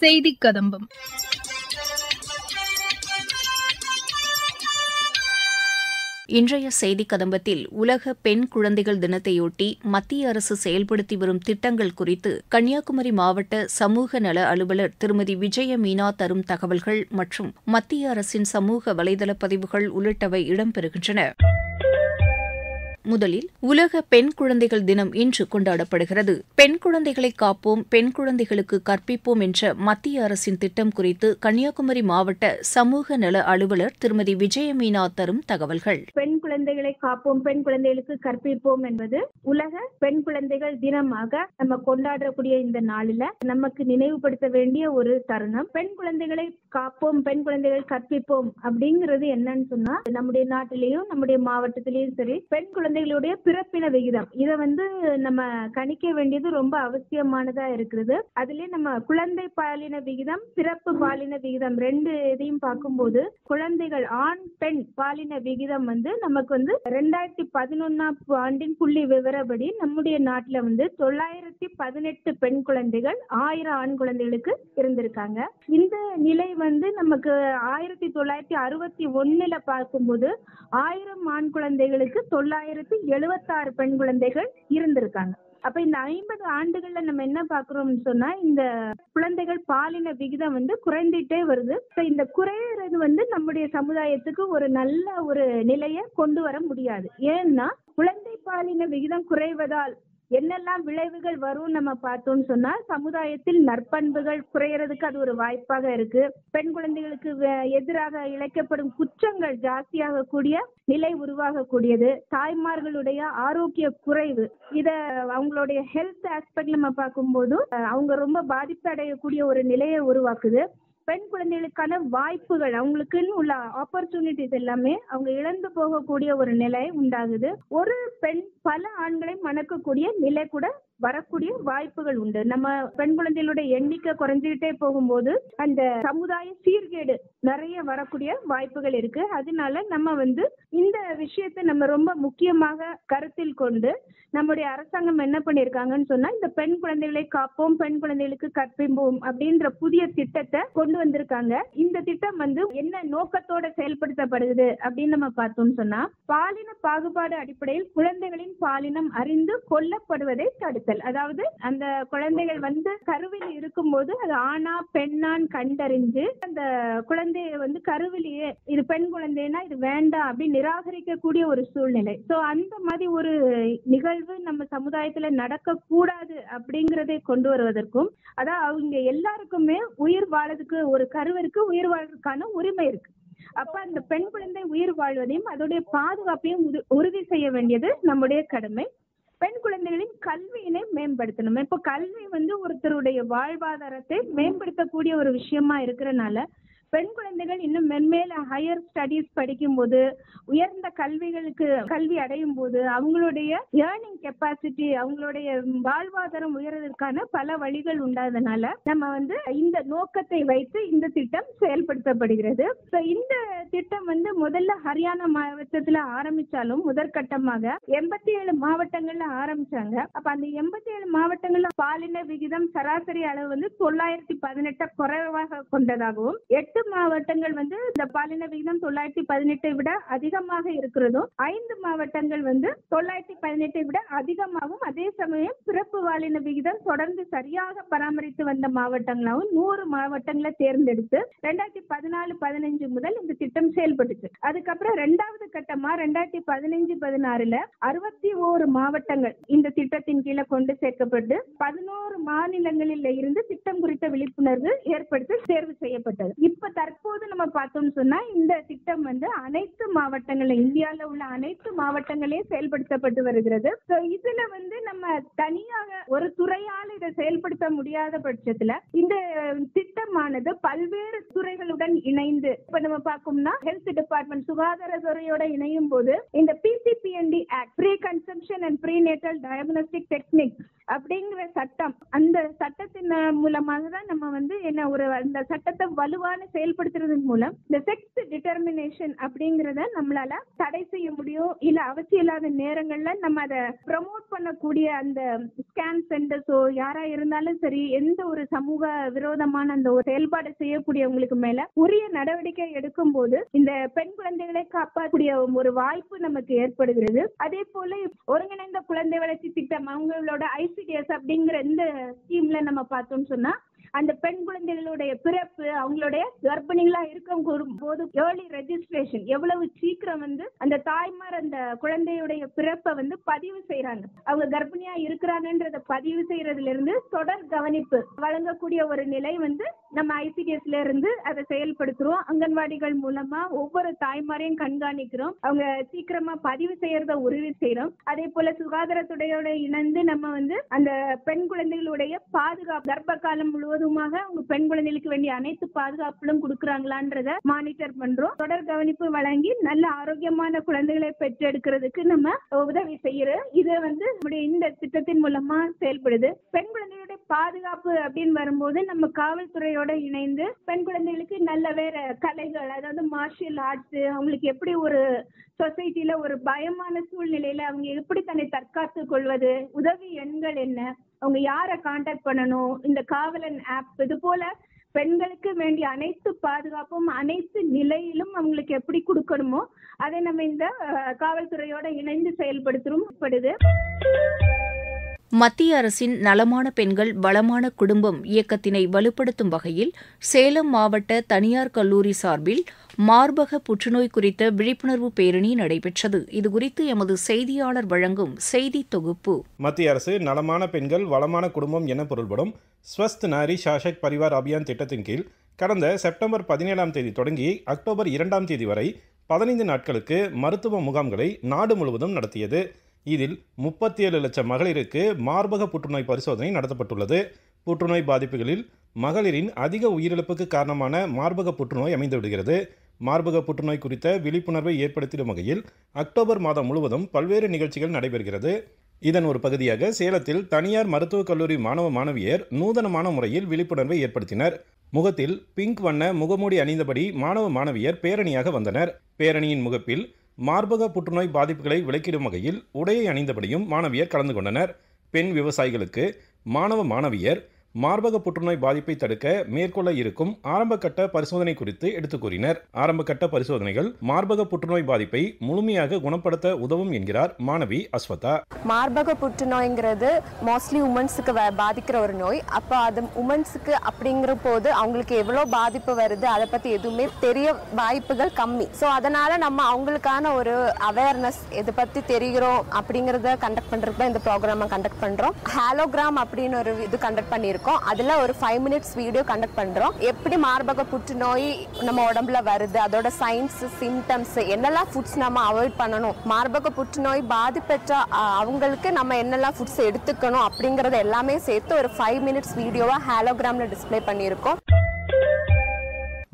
செய்திக் கதம்பம். இன்றைய செய்திக் கதம்பத்தில் உலக பெண் குழந்தைகள் தினத்தையொட்டி மத்திய அரசு செயல்படுத்தி வரும் திட்டங்கள் குறித்து கன்னியாகுமரி மாவட்ட சமூக நல அலுவலர் திருமதி விஜய மீனா தரும் தகவல்கள் மற்றும் மத்திய அரசின் சமூக வலைதள பதிவுகள் உள்ளிட்டவை இடம்பெறுகின்றன. முதலில் உலக பெண் குழந்தைகள் தினம் இன்று கொண்டாடப்படுகிறது. பெண் குழந்தைகளை காப்போம், பெண் குழந்தைகளுக்கு கற்பிப்போம் என்ற மத்திய அரசின் திட்டம் குறித்து கன்னியாகுமரி மாவட்ட சமூக நல அலுவலர் திருமதி விஜய மீனா தரும் தகவல்கள். பெண் குழந்தைகளை காப்போம், பெண் குழந்தைகளுக்கு கற்பிப்போம் என்பது உலக பெண் குழந்தைகள் தினமாக நம்ம கொண்டாடக்கூடிய இந்த நாளில நமக்கு நினைவுபடுத்த வேண்டிய ஒரு தருணம். பெண் குழந்தைகளை காப்போம், பெண் குழந்தைகள் கற்பிப்போம் அப்படிங்கிறது என்னன்னு சொன்னா, நம்முடைய நாட்டிலேயும் நம்முடைய மாவட்டத்திலேயும் சரி, பெண் குழந்தைகளுடைய பிறப்பின விகிதம் இதை நம்ம கணிக்க வேண்டியது ரொம்ப அவசியமானதா இருக்கிறது. அதுலயே நம்ம குழந்தை பாலின விகிதம், பிறப்பு பாலின விகிதம் ரெண்டு இதையும் பார்க்கும்போது குழந்தைகள் ஆண் பெண் பாலின விகிதம் நமக்கு 2011 ஆண்டின் புள்ளி விவரப்படி நம்முடைய நாட்டுல 918 பெண் குழந்தைகள் 1000 ஆண் குழந்தைகளுக்கு இருந்திருக்காங்க. இந்த நிலை நமக்கு 1961 பார்க்கும்போது 1000 ஆண் குழந்தைகளுக்கு 976 பெண் குழந்தைகள் இருந்திருக்காங்க. அப்ப இந்த 50 ஆண்டுகள்ல நம்ம என்ன பாக்குறோம்னு சொன்னா, இந்த குழந்தைகள் பாலின விகிதம் குறைந்துட்டே வருது. இந்த குறையிறது நம்முடைய சமுதாயத்துக்கு ஒரு நல்ல ஒரு நிலையை கொண்டு வர முடியாது. ஏன்னா குழந்தை பாலின விகிதம் குறைவதால் என்னெல்லாம் விளைவுகள் வரும் நம்ம பார்த்தோம்னு சொன்னா, சமுதாயத்தில் நற்பண்புகள் குறையறதுக்கு அது ஒரு வாய்ப்பாக இருக்கு. பெண் குழந்தைகளுக்கு எதிராக இழைக்கப்படும் குற்றங்கள் ஜாஸ்தியாக கூடிய நிலை உருவாகக்கூடியது. தாய்மார்களுடைய ஆரோக்கிய குறைவு, இத அவங்களுடைய ஹெல்த் ஆஸ்பெக்ட் நம்ம பார்க்கும்போது அவங்க ரொம்ப பாதிப்பு அடையக்கூடிய ஒரு நிலையை உருவாக்குது. பெண் குழந்தைகளுக்கான வாய்ப்புகள், அவங்களுக்குன்னு உள்ள ஆப்பர்ச்சுனிட்டிஸ் எல்லாமே அவங்க இழந்து போகக்கூடிய ஒரு நிலை உண்டாகுது. ஒரு பெண் பல ஆண்களை மணக்கக்கூடிய நிலை கூட வரக்கூடிய வாய்ப்புகள் உண்டு. நம்ம பெண் குழந்தைகளுடைய எண்ணிக்கை குறைஞ்சிக்கிட்டே போகும்போது அந்த சமுதாய சீர்கேடு நிறைய வரக்கூடிய வாய்ப்புகள் இருக்கு. அதனால நம்ம இந்த விஷயத்தை நம்ம ரொம்ப முக்கியமாக கருத்தில் கொண்டு நம்முடைய அரசாங்கம் என்ன பண்ணிருக்காங்கன்னு சொன்னா, இந்த பெண் குழந்தைகளை காப்போம், பெண் குழந்தைகளுக்கு கற்பிப்போம் அப்படின்ற புதிய திட்டத்தை கொண்டு வந்திருக்காங்க. இந்த திட்டம் என்ன நோக்கத்தோட செயல்படுத்தப்படுது அப்படின்னு நம்ம பார்த்தோம்னு சொன்னா, பாலின பாகுபாடு அடிப்படையில் குழந்தைகளின் பாலினம் அறிந்து கொல்லப்படுவதை தடுத்தல். அதாவது அந்த குழந்தைகள் கருவில் இருக்கும்போது அது ஆணா பெண்ணான் கண்டறிஞ்சு அந்த குழந்தைய கருவிலேயே இது பெண் குழந்தைனா இது வேண்டாம் அப்படின்னு நிராகரிக்கக்கூடிய ஒரு சூழ்நிலை. சோ அந்த மாதிரி ஒரு நிகழ்வு நம்ம சமுதாயத்துல நடக்க கூடாது அப்படிங்கறதை கொண்டு வருவதற்கும், அதான் அவங்க எல்லாருக்குமே உயிர் வாழறதுக்கு, ஒரு கருவிற்கு உயிர் வாழ்றதுக்கான உரிமை இருக்கு. அப்ப அந்த பெண் குழந்தை உயிர் வாழ்வதையும் அதோடைய பாதுகாப்பையும் உறுதி செய்ய வேண்டியது நம்முடைய கடமை. பெண் குழந்தைகளின் கல்வியினை மேம்படுத்தணும். இப்போ கல்வி ஒருத்தருடைய வாழ்வாதாரத்தை மேம்படுத்தக்கூடிய ஒரு விஷயமா இருக்கிறனால பெண் குழந்தைகள் இன்னும் மென்மேல ஹையர் ஸ்டடீஸ் படிக்கும் போது, உயர்ந்த கல்வி அடையும் போது அவங்களுடைய ஏர்னிங் கெப்பாசிட்டி, அவங்களுடைய வாழ்வாதாரம் உயர்வதற்கான பல வழிகள் உண்டாதனால நம்ம இந்த நோக்கத்தை வைத்து இந்த திட்டம் செயல்படுத்தப்படுகிறது. இந்த திட்டம் முதல்ல ஹரியானா மாவட்டத்துல ஆரம்பிச்சாலும் முதற்கட்டமாக 87 மாவட்டங்கள்ல ஆரம்பிச்சாங்க. அப்ப அந்த 87 மாவட்டங்கள்ல பாலின விகிதம் சராசரி அளவு 918 குறைவாக கொண்டதாகவும், 8 மாவட்டங்கள் இந்த பாலின விகிதம் 918 விட அதிகமாக இருக்கிறதும், 5 மாவட்டங்கள் 918 விட அதிகமாகவும், அதே சமயம் பிறப்பு பாலின விகிதம் தொடர்ந்து சரியாக பராமரித்து வந்த மாவட்டங்களாகவும் 100 மாவட்டங்களை தேர்ந்தெடுத்து 2014-15 முதல் இந்த திட்டம் செயல்பட்டுச்சு. அதுக்கப்புறம் இரண்டாவது கட்டமா 2015-16 61 மாவட்டங்கள் இந்த திட்டத்தின் கீழே கொண்டு சேர்க்கப்பட்டு 11 மாநிலங்களில் இருந்து திட்டம் குறித்த விழிப்புணர்வு ஏற்படுத்தி தேர்வு செய்யப்பட்டது. இப்ப தற்போது நம்ம பார்த்தோம்னு சொன்னா, இந்த திட்டம் அனைத்து மாவட்டங்களும், இந்தியாவில் உள்ள அனைத்து மாவட்டங்களையும் செயல்படுத்தப்பட்டு வருகிறது. இதுல நம்ம தனியாக ஒரு துறையால் இதை செயல்படுத்த முடியாத பட்சத்துல இந்த திட்டமானது பல்வேறு துறைகளுடன் இணைந்து, இப்ப நம்ம பார்க்கோம்னா ஹெல்த் டிபார்ட்மெண்ட், சுகாதாரத்துறையோட இணையும் போது இந்த PCPND act, pre conception and prenatal diagnostic technique அப்படிங்கிற சட்டம், அந்த சட்டத்தின் மூலமாக தான் நம்ம என்ன ஒரு அந்த சட்டத்தை வலுவான செயல்படுத்துறதன் மூலம் இந்த செக்ஸ் டிட்டர்மினேஷன் அப்படிங்கறத நம்மளால தடை செய்ய முடியும். இல்ல அவசியம் இல்லாத நேரங்கள்ல நம்ம அதை ப்ரமோட் பண்ணக்கூடிய அந்த ஸ்கேன் சென்டர்ஸோ யாரா இருந்தாலும் சரி, எந்த ஒரு சமூக விரோதமான அந்த ஒரு செயல்பாடு செய்யக்கூடியவங்களுக்கு மேல உரிய நடவடிக்கை எடுக்கும் போது இந்த பெண் குழந்தைகளை காப்பாற்றக்கூடிய ஒரு வாய்ப்பு நமக்கு ஏற்படுகிறது. அதே போல ஒருங்கிணைந்த குழந்தை வளர்ச்சி திட்டம், அவங்களோட ICDS அப்படிங்கிற இந்த ஸ்கீம்ல நம்ம பார்த்தோம்னு சொன்னா, அந்த பெண் குழந்தைகளுடைய பிறப்பு, அவங்களுடைய கர்ப்பிணிகளா இருக்கும் போது ஏர்லி ரெஜிஸ்ட்ரேஷன், எவ்வளவு சீக்கிரம் அந்த தாய்மார் அந்த குழந்தையுடைய பிறப்பை பதிவு செய்யறாங்க, அவங்க கர்ப்பிணியா இருக்கிறாங்கன்றத பதிவு செய்யறதுல இருந்து தொடர் கவனிப்பு வழங்கக்கூடிய ஒரு நிலை நம்ம ICDSல இருந்து அதை செயல்படுத்துறோம். அங்கன்வாடிகள் மூலமா ஒவ்வொரு தாய்மாரையும் கண்காணிக்கிறோம், அவங்க சீக்கிரமா பதிவு செய்யறத உறுதி செய்யறோம். அதே போல சுகாதாரத்துறையோட இணைந்து நம்ம அந்த பெண் குழந்தைகளுடைய பாதுகாப்பு, கர்ப்ப காலம் முழுவதுமாக அவங்க பெண் குழந்தைகளுக்கு வேண்டிய அனைத்து பாதுகாப்புகளும் கொடுக்கறாங்களான்றத மானிட்டர் பண்றோம். தொடர் கவனிப்பு வழங்கி நல்ல ஆரோக்கியமான குழந்தைகளை பெற்றெடுக்கிறதுக்கு நம்ம உதவி செய்யறோம். இது இந்த திட்டத்தின் மூலமா செயல்படுது. பெண் குழந்தைகளுடைய பாதுகாப்பு அப்படின்னு வரும்போது நம்ம காவல்துறையோட இணைந்து பெண் குழந்தைகளுக்கு நல்ல வேற கலைகள், அதாவது மார்ஷியல் ஆர்ட்ஸ், அவங்களுக்கு எப்படி ஒரு சொசைட்டில ஒரு பயமான சூழ்நிலையில அவங்க எப்படி தன்னை தற்காத்துக் கொள்வது, உதவி எண்கள் என்ன, அவங்க யாரை கான்டாக்ட் பண்ணணும், இந்த காவலன் ஆப், இது போல பெண்களுக்கு வேண்டிய அனைத்து பாதுகாப்பும் அனைத்து நிலையிலும் அவங்களுக்கு எப்படி கொடுக்கணுமோ அதை நம்ம இந்த காவல்துறையோட இணைந்து செயல்படுத்துறது. மத்திய அரசின் நலமான பெண்கள் வளமான குடும்பம் இயக்கத்தினை வலுப்படுத்தும் வகையில் சேலம் மாவட்ட தனியார் கல்லூரி சார்பில் மார்பக புற்றுநோய் குறித்த விழிப்புணர்வு பேரணி நடைபெற்றது. இதுகுறித்து எமது செய்தியாளர் வழங்கும் செய்தி தொகுப்பு. மத்திய அரசு நலமான பெண்கள் வளமான குடும்பம் என பொருள்படும் ஸ்வஸ்த் நாரி சாஷக் பரிவார் அபியான் திட்டத்தின் கீழ் கடந்த செப்டம்பர் 17ஆம் தேதி தொடங்கி அக்டோபர் 2ஆம் தேதி வரை 15 நாட்களுக்கு மருத்துவ முகாம்களை நாடு முழுவதும் நடத்தியது. இதில் 37 லட்சம் மகளிருக்கு மார்பக புற்றுநோய் பரிசோதனை நடத்தப்பட்டுள்ளது. புற்றுநோய் பாதிப்புகளில் மகளிரின் அதிக உயிரிழப்புக்கு காரணமான மார்பக புற்றுநோய் அமைந்துவிடுகிறது. மார்பக புற்றுநோய் குறித்த விழிப்புணர்வை ஏற்படுத்திடும் வகையில் அக்டோபர் மாதம் முழுவதும் பல்வேறு நிகழ்ச்சிகள் நடைபெறுகிறது. இதன் ஒரு பகுதியாக சேலத்தில் தனியார் மருத்துவக் கல்லூரி மாணவ மாணவியர் நூதனமான முறையில் விழிப்புணர்வை ஏற்படுத்தினர். முகத்தில் பிங்க் வண்ண முகமூடி அணிந்தபடி மாணவ மாணவியர் பேரணியாக வந்தனர். பேரணியின் முகப்பில் மார்பக புற்றுநோய் பாதிப்புகளை விளக்கிடும் வகையில் உடையை அணிந்தபடியும் மாணவியர் கலந்து கொண்டனர். பெண் விவசாயிகளுக்கு மாணவ மாணவியர் மார்பக புற்றுநோய் பாதிப்பை தடுக்க மேற்கொள்ள இருக்கும் ஆரம்பகட்ட பரிசோதனை குறித்து எடுத்துக் கூறினர். ஆரம்பகட்ட பரிசோதனைகள் மார்பக புற்றுநோய் பாதிப்பை முழுமையாக குணப்படுத்த உதவும் என்கிறார் மாணவி அஸ்வதா. மார்பக புற்றுநோய்ங்கிறது மோஸ்ட்லி உமன்ஸுக்கு பாதிக்கிற ஒரு நோய். அப்போ அது உமன்ஸுக்கு அப்படிங்கிற போது அவங்களுக்கு எவ்வளோ பாதிப்பு வருது அதை பற்றி எதுவுமே தெரிய வாய்ப்புகள் கம்மி. ஸோ அதனால நம்ம அவங்களுக்கான ஒரு அவேர்னஸ் இதை பற்றி தெரிகிறோம் அப்படிங்கிறத கண்டக்ட் பண்ணுறதுக்கு தான் இந்த ப்ரோக்ராமை கண்டக்ட் பண்ணுறோம். ஹாலோகிராம் அப்படின்னு ஒரு இது கண்டக்ட் பண்ணியிருக்கோம். அதுல ஒரு 5 minutes வீடியோ கண்டக்ட் பண்றோம். எப்படி மார்பக புற்றுநோய் நம்ம உடம்புல வருது, அதோட சைன்ஸ், சிம்டம்ஸ், என்னெல்லாம் ஃபுட்ஸ் நம்ம அவாய்ட் பண்ணணும், மார்பக புற்றுநோய் பாதிப்பெற்ற அவங்களுக்கு நம்ம என்னெல்லாம் ஃபுட்ஸ் எடுத்துக்கணும் அப்படிங்கறது எல்லாமே சேர்த்து ஒரு 5 minutes வீடியோவா ஹாலோகிராம்ல டிஸ்ப்ளே பண்ணியிருக்கோம்.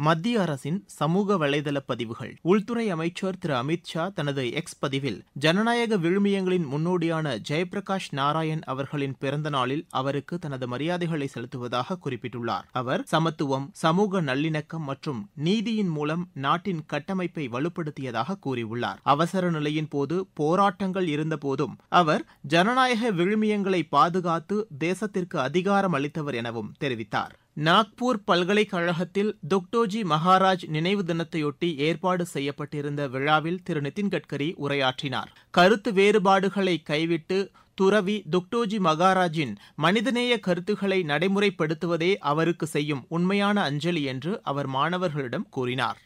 மத்திய அரசின் சமூக வலைதள பதிவுகள். உள்துறை அமைச்சர் திரு அமித்ஷா தனது எக்ஸ் பதிவில் ஜனநாயக விழுமியங்களின் முன்னோடியான ஜெயபிரகாஷ் நாராயண் அவர்களின் பிறந்த நாளில் அவருக்கு தனது மரியாதைகளை செலுத்துவதாக குறிப்பிட்டுள்ளார். அவர் சமத்துவம், சமூக நல்லிணக்கம் மற்றும் நீதியின் மூலம் நாட்டின் கட்டமைப்பை வலுப்படுத்தியதாக கூறியுள்ளார். அவசர நிலையின் போது போராட்டங்கள் இருந்தபோதும் அவர் ஜனநாயக விழுமியங்களை பாதுகாத்து தேசத்திற்கு அதிகாரம் அளித்தவர் எனவும் தெரிவித்தார். நாக்பூர் பல்கலைக்கழகத்தில் துக்டோஜி மகாராஜ் நினைவு தினத்தையொட்டி ஏற்பாடு செய்யப்பட்டிருந்த விழாவில் திரு நிதின் கட்கரி உரையாற்றினார். கருத்து வேறுபாடுகளை கைவிட்டு துறவி துக்டோஜி மகாராஜின் மனிதநேய கருத்துக்களை நடைமுறைப்படுத்துவதே அவருக்கு செய்யும் உண்மையான அஞ்சலி என்று அவர் மாணவர்களிடம் கூறினார்.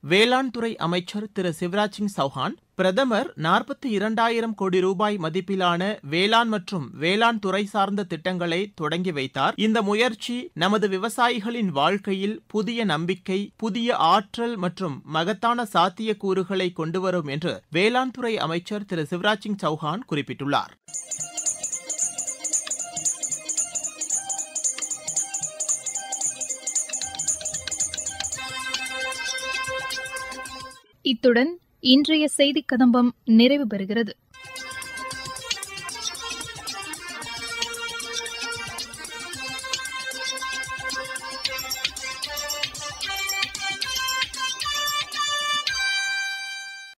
வேளாண் துறை அமைச்சர் திரு சிவராஜ் சிங் சௌஹான் பிரதமர் 42,000 கோடி ரூபாய் மதிப்பிலான வேளாண் மற்றும் வேளாண் துறை சார்ந்த திட்டங்களை தொடங்கி வைத்தார். இந்த முயற்சி நமது விவசாயிகளின் வாழ்க்கையில் புதிய நம்பிக்கை, புதிய ஆற்றல் மற்றும் மகத்தான சாத்தியக்கூறுகளை கொண்டுவரும் என்று வேளாண் துறை அமைச்சர் திரு சிவராஜ் சிங் சௌஹான் குறிப்பிட்டுள்ளார். இத்துடன் இன்றைய செய்திக் கதம்பம் நிறைவு பெறுகிறது.